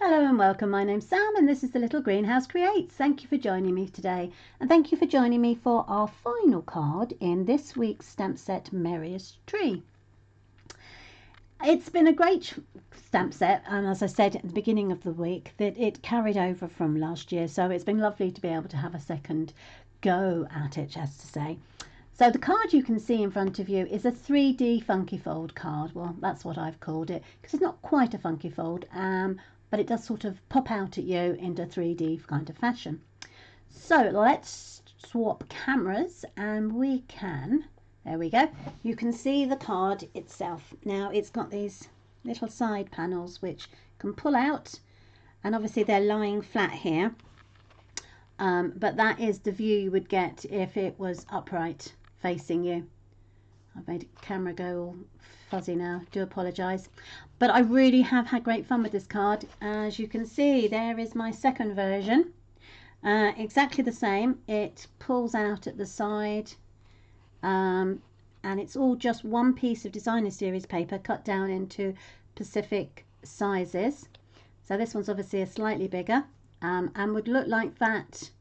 Hello and welcome, my name's Sam and this is the Little Greenhouse Creates. Thank you for joining me today and thank you for joining me for our final card in this week's stamp set, Merriest Tree. It's been a great stamp set, and as I said at the beginning of the week that it carried over from last year, so it's been lovely to be able to have a second go at it, as to say. So the card you can see in front of you is a 3D funky fold card. Well, that's what I've called it because it's not quite a funky fold, but it does sort of pop out at you into 3D kind of fashion. So let's swap cameras and we can, there we go, you can see the card itself. Now it's got these little side panels which can pull out, and obviously they're lying flat here, but that is the view you would get if it was upright facing you. I've made the camera go all fuzzy now, do apologise, but I really have had great fun with this card. As you can see, there is my second version, exactly the same. It pulls out at the side, and it's all just one piece of designer series paper cut down into specific sizes. So this one's obviously a slightly bigger, and would look like that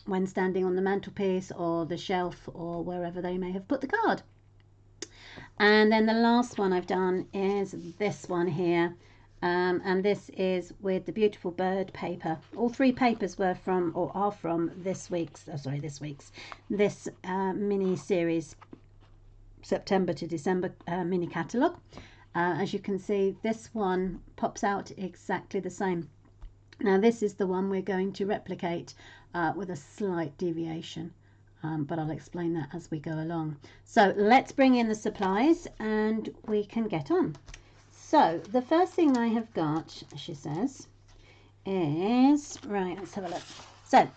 when standing on the mantelpiece or the shelf or wherever they may have put the card. And then the last one I've done is this one here, and this is with the beautiful bird paper. All three papers were from, or are from, this mini series, September to December mini catalogue. As you can see, this one pops out exactly the same. Now this is the one we're going to replicate with a slight deviation, but I'll explain that as we go along. So let's bring in the supplies and we can get on. So the first thing I have got, she says, is, right, let's have a look. So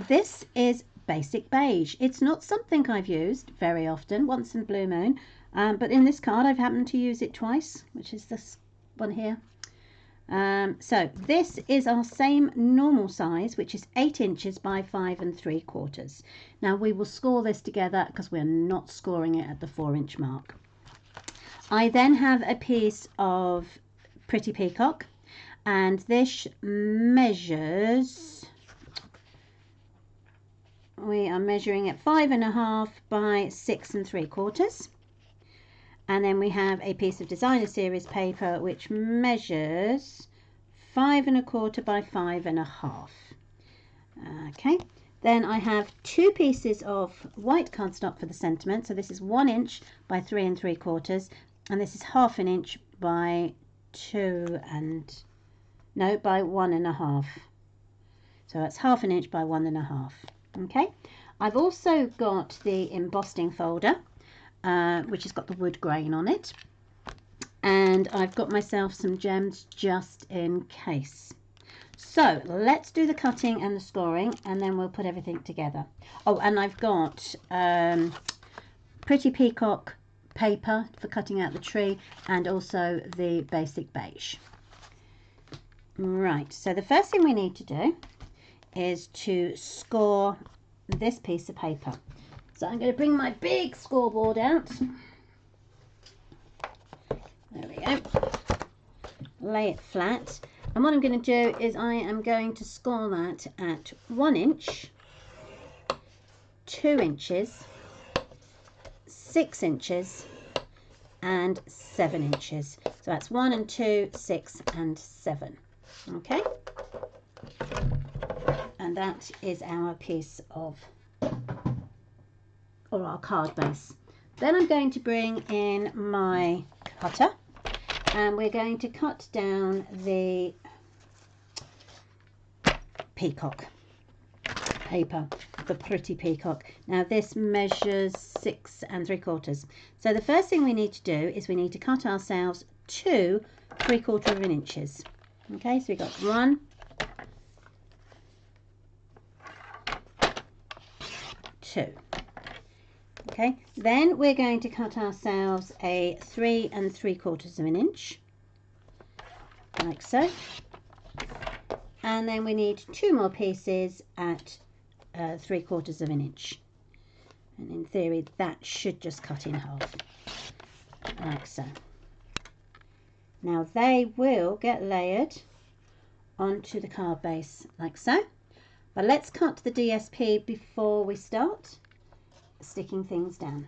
this is basic beige. It's not something I've used very often, once in a blue moon, but in this card I've happened to use it twice, which is this one here. So this is our same normal size, which is 8 inches by 5 3/4. Now we will score this together because we're not scoring it at the 4-inch mark. I then have a piece of Pretty Peacock, and this measures, we are measuring at 5.5 by 6 3/4. And then we have a piece of designer series paper which measures 5 1/4 by 5.5. Okay, then I have two pieces of white cardstock for the sentiment. So this is 1 inch by 3 3/4, and this is 1/2 inch by by 1.5. So that's 1/2 inch by 1.5. Okay, I've also got the embossing folder, which has got the wood grain on it, and I've got myself some gems just in case. So let's do the cutting and the scoring and then we'll put everything together. Oh, and I've got Pretty Peacock paper for cutting out the tree and also the basic beige. Right, so the first thing we need to do is to score this piece of paper. So I'm going to bring my big scoreboard out. There we go. Lay it flat. And what I'm going to do is I am going to score that at 1 inch, 2 inches, 6 inches, and 7 inches. So that's 1 and 2, 6 and 7. Okay. And that is our piece of, or our card base. Then I'm going to bring in my cutter and we're going to cut down the peacock paper, the Pretty Peacock. Now this measures 6 3/4. So the first thing we need to do is we need to cut ourselves 2 3/4 inches. Okay, so we've got 1, 2. Okay, then we're going to cut ourselves a 3 3/4 inch, like so, and then we need 2 more pieces at 3/4 inch, and in theory that should just cut in half, like so. Now they will get layered onto the card base like so. But let's cut the DSP before we start sticking things down.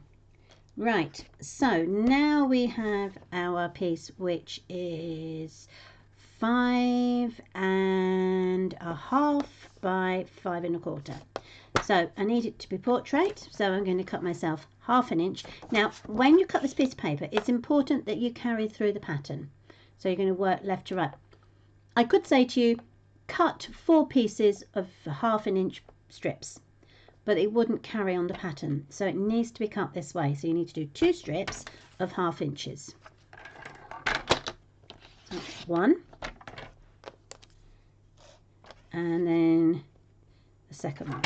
Right, so now we have our piece, which is 5.5 by 5.25. So I need it to be portrait, so I'm going to cut myself 1/2 inch. Now, when you cut this piece of paper, it's important that you carry through the pattern. So you're going to work left to right. I could say to you, cut 4 pieces of 1/2 inch strips, but it wouldn't carry on the pattern. So it needs to be cut this way. So you need to do 2 strips of 1/2 inches. That's 1. And then the second one.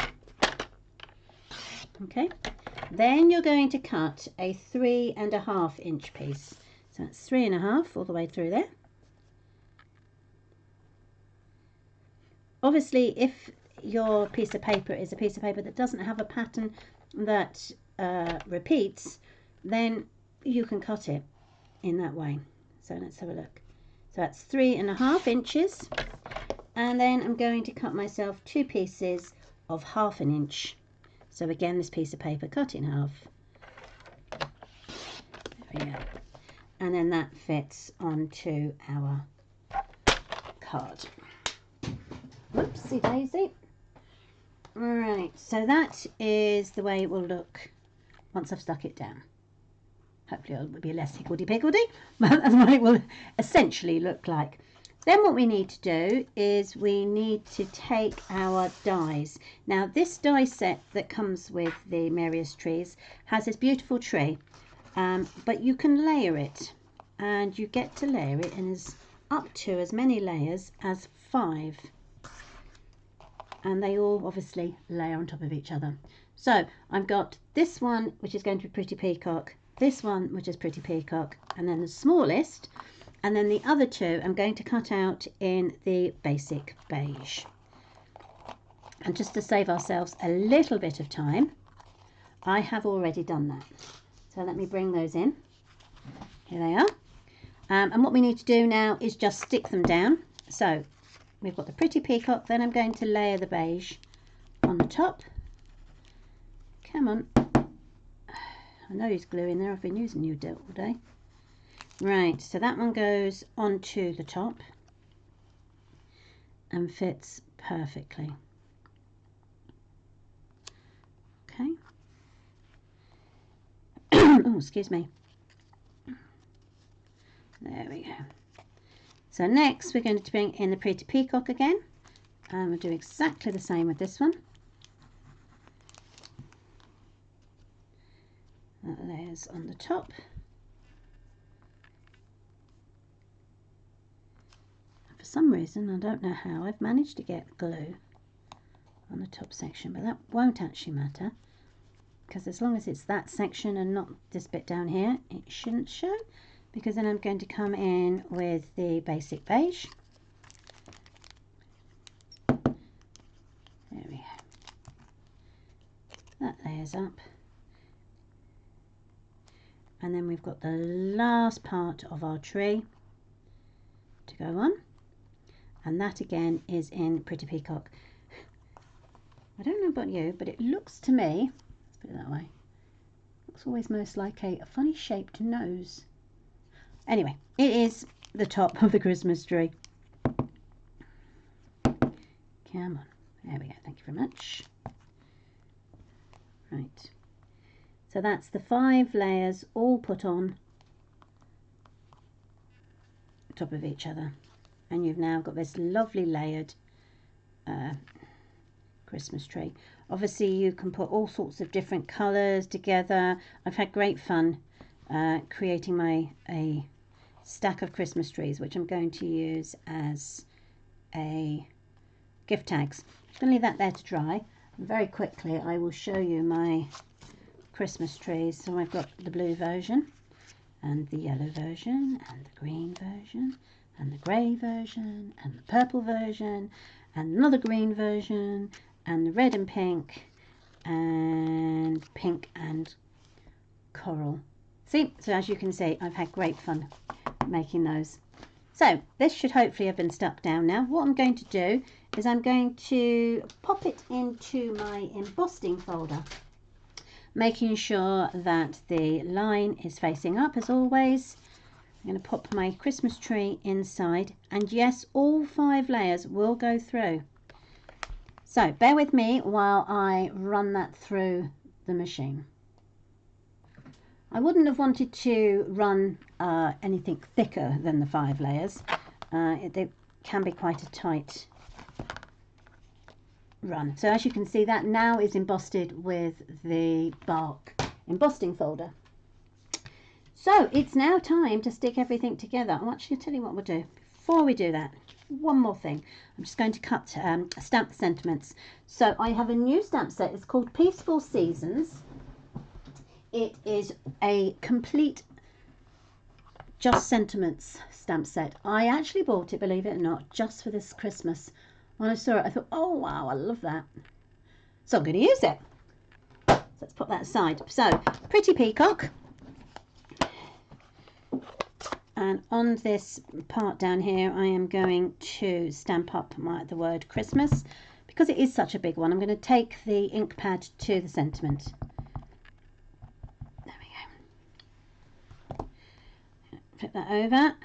Okay. Then you're going to cut a 3.5 inch piece. So that's 3.5 all the way through there. Obviously, if your piece of paper is a piece of paper that doesn't have a pattern that repeats, then you can cut it in that way. So let's have a look. So that's 3.5 inches, and then I'm going to cut myself 2 pieces of 1/2 inch. So again, this piece of paper cut in half. There we go. And then that fits onto our card. Whoopsie daisy. Right, so that is the way it will look once I've stuck it down. Hopefully it will be less higgledy-piggledy, but that's what it will essentially look like. Then what we need to do is we need to take our dies. Now this die set that comes with the Merriest Trees has this beautiful tree, but you can layer it, and you get to layer it in up to as many layers as 5. And they all obviously layer on top of each other. So I've got this one, which is going to be Pretty Peacock, this one, which is Pretty Peacock, and then the smallest, and then the other 2 I'm going to cut out in the basic beige. And just to save ourselves a little bit of time, I have already done that. So let me bring those in. Here they are. And what we need to do now is just stick them down. So we've got the Pretty Peacock, then I'm going to layer the beige on the top. Come on. I know there's glue in there, I've been using you all day. Right, so that one goes onto the top and fits perfectly. Okay. Oh, excuse me. There we go. So next we're going to bring in the Pretty Peacock again, and we'll do exactly the same with this one. That layers on the top. For some reason, I don't know how, I've managed to get glue on the top section, but that won't actually matter, because as long as it's that section and not this bit down here, it shouldn't show, because then I'm going to come in with the basic beige. There we go. That layers up. And then we've got the last part of our tree to go on. And that again is in Pretty Peacock. I don't know about you, but it looks to me, let's put it that way, looks always most like a funny shaped nose. Anyway, it is the top of the Christmas tree. Come on. There we go. Thank you very much. Right. So that's the 5 layers all put on top of each other. And you've now got this lovely layered Christmas tree. Obviously you can put all sorts of different colours together. I've had great fun creating a stack of Christmas trees, which I'm going to use as a gift tags. I'm going to leave that there to dry. And very quickly I will show you my Christmas trees. So I've got the blue version and the yellow version and the green version and the grey version and the purple version and another green version and the red and pink and coral. See, so as you can see, I've had great fun making those. So this should hopefully have been stuck down now. What I'm going to do is I'm going to pop it into my embossing folder, making sure that the line is facing up as always. I'm going to pop my Christmas tree inside, and yes, all 5 layers will go through. So bear with me while I run that through the machine. I wouldn't have wanted to run anything thicker than the 5 layers. It can be quite a tight run. So as you can see, that now is embossed with the bark embossing folder. So it's now time to stick everything together. I'll actually tell you what we'll do. Before we do that, one more thing. I'm just going to stamp the sentiments. So I have a new stamp set. It's called Peaceful Seasons. It is a complete just sentiments stamp set. I actually bought it, believe it or not, just for this Christmas. When I saw it, I thought, oh wow, I love that. So I'm going to use it. So let's put that aside. So, Pretty Peacock. And on this part down here, I am going to stamp up the word Christmas. Because it is such a big one, I'm going to take the ink pad to the sentiment. There we go. Flip that over.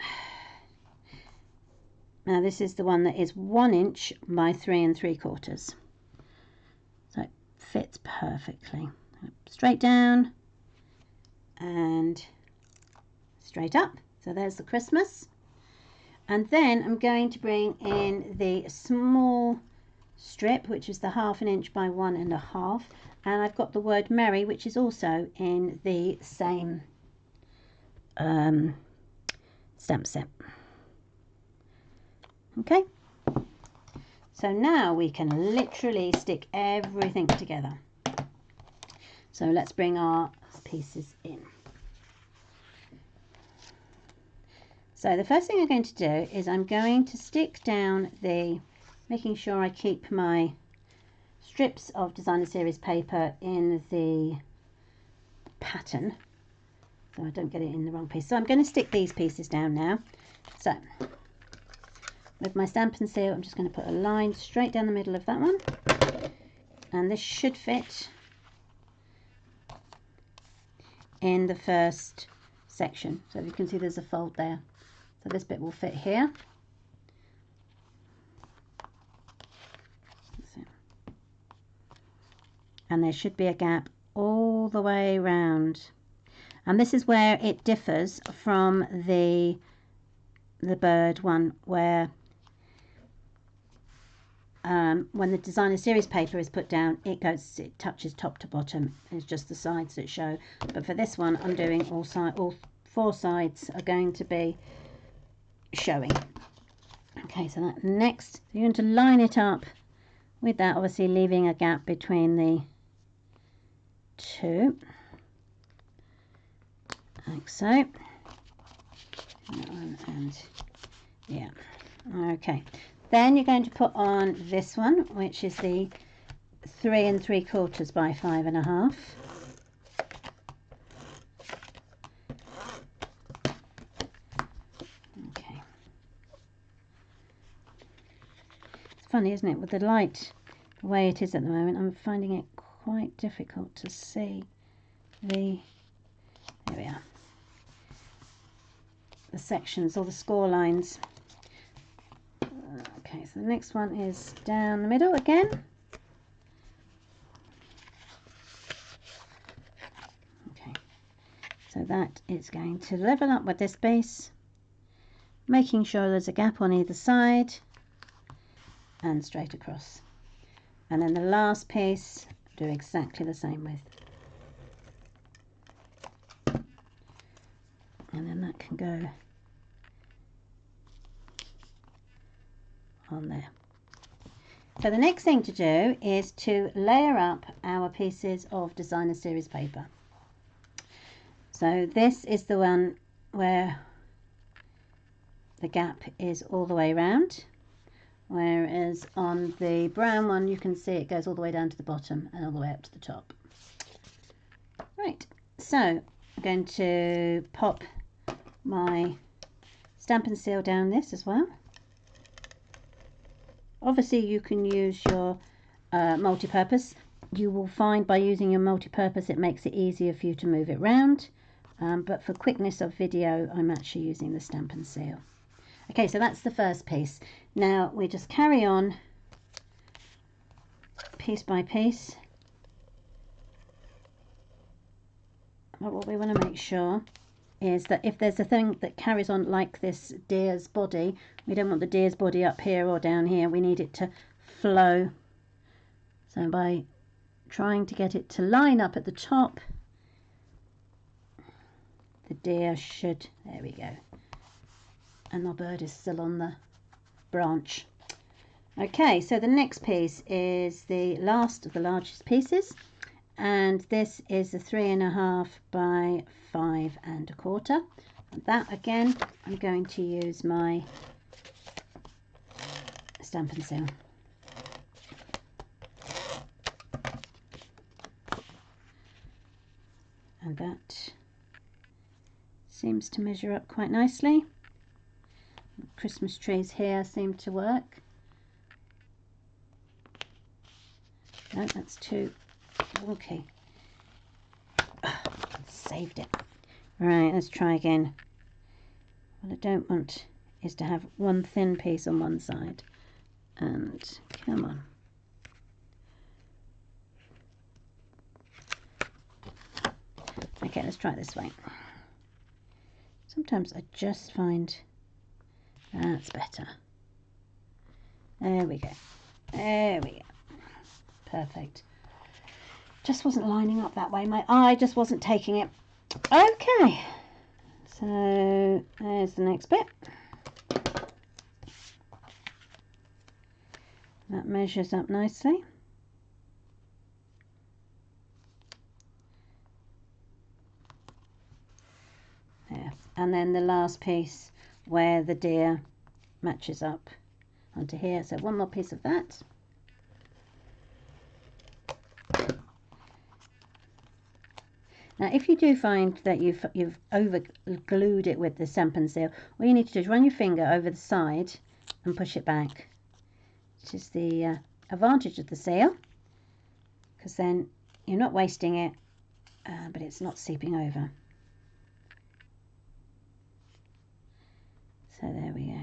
Now this is the one that is 1 inch by 3 3/4. So it fits perfectly. Straight down and straight up. So there's the Christmas. And then I'm going to bring in the small strip, which is the 1/2 inch by 1 1/2. And I've got the word Merry, which is also in the same stamp set. Okay. So now we can literally stick everything together. So let's bring our pieces in. So the first thing I'm going to do is I'm going to stick down making sure I keep my strips of designer series paper in the pattern so I don't get it in the wrong piece. So I'm going to stick these pieces down now. So with my stamp and seal, I'm just going to put a line straight down the middle of that one, and this should fit in the first section. So you can see there's a fold there. So this bit will fit here. And there should be a gap all the way around. And this is where it differs from the bird one, where when the designer series paper is put down, it touches top to bottom. It's just the sides that show. But for this one, I'm doing all 4 sides are going to be showing. Okay, so that next, you're going to line it up with that, obviously leaving a gap between the 2, like so. And yeah, okay. Then you're going to put on this one, which is the 3 3/4 by 5 1/2. Okay. It's funny, isn't it, with the light the way it is at the moment, I'm finding it quite difficult to see there we are, the sections or the score lines. Okay, so the next one is down the middle again. Okay, so that is going to level up with this base, making sure there's a gap on either side and straight across. And then the last piece, do exactly the same with. And then that can go on there. So the next thing to do is to layer up our pieces of designer series paper. So this is the one where the gap is all the way around, whereas on the brown one you can see it goes all the way down to the bottom and all the way up to the top. Right, so I'm going to pop my stamp and seal down this as well. Obviously you can use your multi-purpose. You will find by using your multi-purpose it makes it easier for you to move it round, but for quickness of video I'm actually using the stamp and seal. Okay, so that's the first piece. Now we just carry on piece by piece. But what we want to make sure is that if there's a thing that carries on like this deer's body, we don't want the deer's body up here or down here. We need it to flow. So by trying to get it to line up at the top, the deer should, there we go. And my bird is still on the branch. Okay, so the next piece is the last of the largest pieces, and this is a 3.5 by 5 1/4. And that again, I'm going to use my stamp and seal. And that seems to measure up quite nicely. The Christmas trees here seem to work. No, that's too wonky. Saved it. Right, let's try again. What I don't want is to have one thin piece on one side. And come on. Okay, let's try it this way. Sometimes I just find that's better. There we go. There we go. Perfect. Just wasn't lining up that way. My eye just wasn't taking it. Okay. So there's the next bit. That measures up nicely. There. And then the last piece where the deer matches up onto here. So one more piece of that. Now, if you do find that you've over glued it with the stamp and seal, all you need to do is run your finger over the side and push it back, which is the advantage of the seal, because then you're not wasting it, but it's not seeping over. So there we go.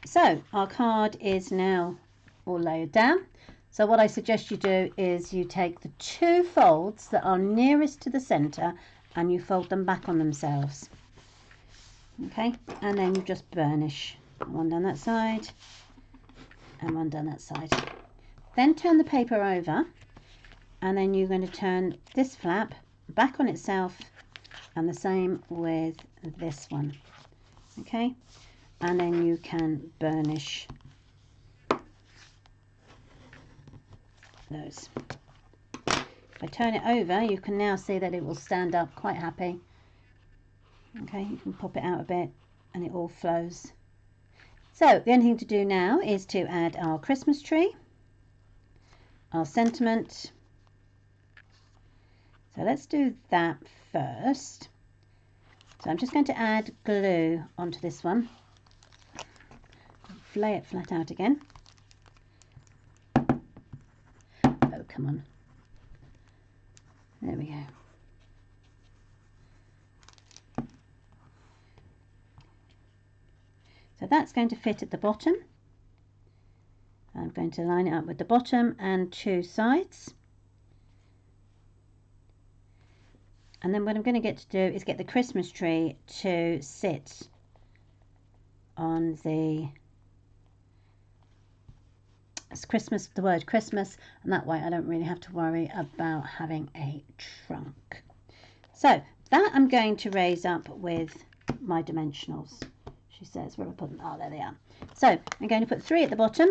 So our card is now all laid down. So what I suggest you do is you take the two folds that are nearest to the center and you fold them back on themselves. Okay, and then you just burnish one down that side and one down that side. Then turn the paper over, and then you're going to turn this flap back on itself, and the same with this one. Okay, and then you can burnish those. If I turn it over, you can now see that it will stand up quite happy. Okay, you can pop it out a bit and it all flows. So the only thing to do now is to add our Christmas tree, our sentiment. So let's do that first. So I'm just going to add glue onto this one. Lay it flat out again. Oh, come on. There we go. So that's going to fit at the bottom. I'm going to line it up with the bottom and two sides. And then what I'm going to get to do is get the Christmas tree to sit on the Christmas, the word Christmas, and that way I don't really have to worry about having a trunk. So that I'm going to raise up with my dimensionals. She says, where have I put them? Oh, there they are. So I'm going to put 3 at the bottom.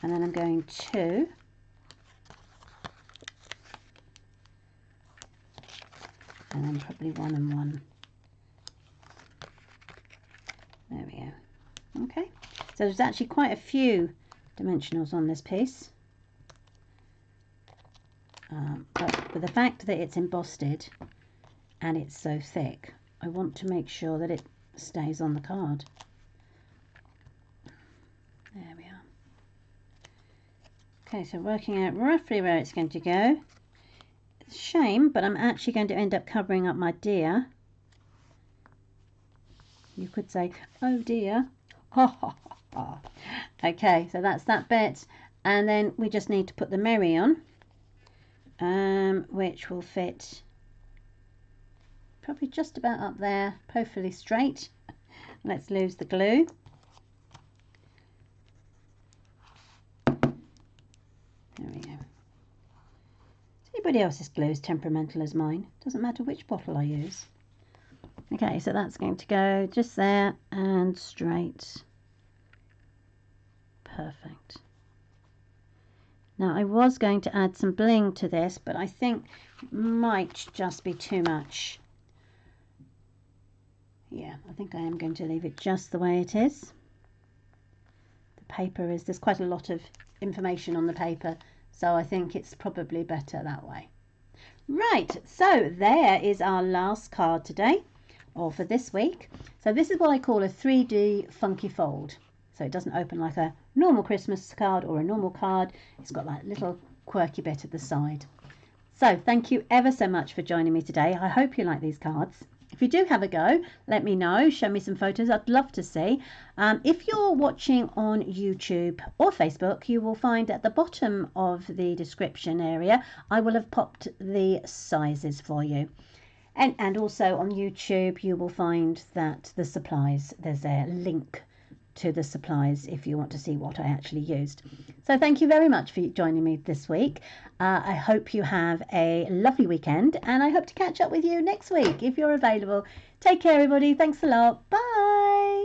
And then I'm going to and then probably 1 and 1. There we go. Okay, so there's actually quite a few dimensionals on this piece. But with the fact that it's embossed and it's so thick, I want to make sure that it stays on the card. There we are. Okay, so working out roughly where it's going to go. It's a shame, but I'm actually going to end up covering up my deer. You could say, oh dear. Okay, so that's that bit. And then we just need to put the Merry on, which will fit probably just about up there, hopefully straight. Let's lose the glue. There we go. Anybody else's glue is temperamental as mine. Doesn't matter which bottle I use. Okay, so that's going to go just there and straight. Perfect. Now I was going to add some bling to this, but I think it might just be too much. Yeah, I think I am going to leave it just the way it is. The paper is, there's quite a lot of information on the paper, so I think it's probably better that way. Right, so there is our last card today, or for this week. So this is what I call a 3D funky fold. So it doesn't open like a normal Christmas card or a normal card. It's got that little quirky bit at the side. So thank you ever so much for joining me today. I hope you like these cards. If you do have a go, let me know. Show me some photos. I'd love to see. If you're watching on YouTube or Facebook, you will find at the bottom of the description area, I will have popped the sizes for you. And also on YouTube, you will find that the supplies, there's a link to the supplies if you want to see what I actually used. So thank you very much for joining me this week. I hope you have a lovely weekend, and I hope to catch up with you next week if you're available. Take care, everybody. Thanks a lot. Bye.